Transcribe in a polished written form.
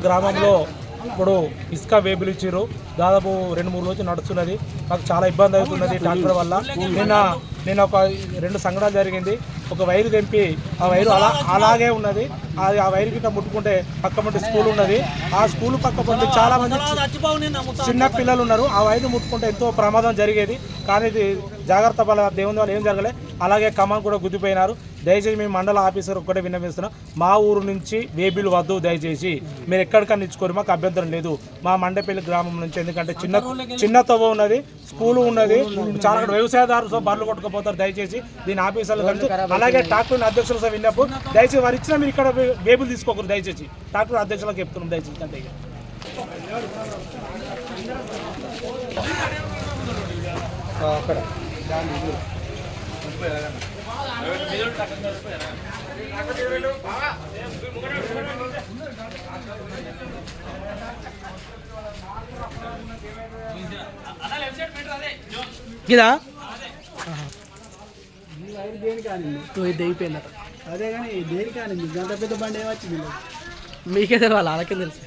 గ్రామంలో ఇప్పుడు ఇసుక వేబులు ఇచ్చారు. దాదాపు 2-3 రోజులు నడుస్తున్నది. మాకు చాలా ఇబ్బంది అవుతున్నది ట్రాక్టర్ వల్ల. నేను ఒక 2 సంఘటనలు జరిగింది. ఒక వైరు తెంపి ఆ వైరు అలాగే ఉన్నది. అది ఆ వైరు గిట్ట ముట్టుకుంటే పక్క మంది స్కూల్ ఉన్నది. ఆ స్కూల్ పక్క పండి చాలా మంది చిన్న పిల్లలు ఉన్నారు. ఆ వైరు ముట్టుకుంటే ఎంతో ప్రమాదం జరిగేది. కానీ ఇది జాగ్రత్త వల్ల దేవుని వల్ల ఏం జరగలే. అలాగే కమాన్ కూడా గుద్దిపోయినారు. దయచేసి మేము మండల ఆఫీసర్ ఒక్కటే విన్నవిస్తున్నాం, మా ఊరు నుంచి వేబిల్ వద్దు, దయచేసి మీరు ఎక్కడికన్నా ఇచ్చుకోరు, మాకు అభ్యంతరం లేదు. మా మండపల్లి గ్రామం నుంచి, ఎందుకంటే చిన్న తవ్వ ఉన్నది, స్కూలు ఉన్నది, చాలా వ్యవసాయదారులు బర్రెలు కొట్టుకుపోతారు. దయచేసి దీని ఆఫీసర్లు కలిసి, అలాగే ట్రాక్టర్ అధ్యక్షులు విన్నప్పుడు దయచేసి వారు ఇచ్చినా మీరు ఇక్కడ వేబుల్ తీసుకోకూడదు. దయచేసి ట్రాక్టర్ అధ్యక్షులకు చెప్తున్నాం దయచేసి. అంటే అక్కడ ఇదా దేనికి అయిపోయిందట. అదే కానీ దేనికి కానీ గంట పెద్ద బండి ఏమొచ్చింది మీకే తెలియాలి, వాళ్ళకే తెలుసు.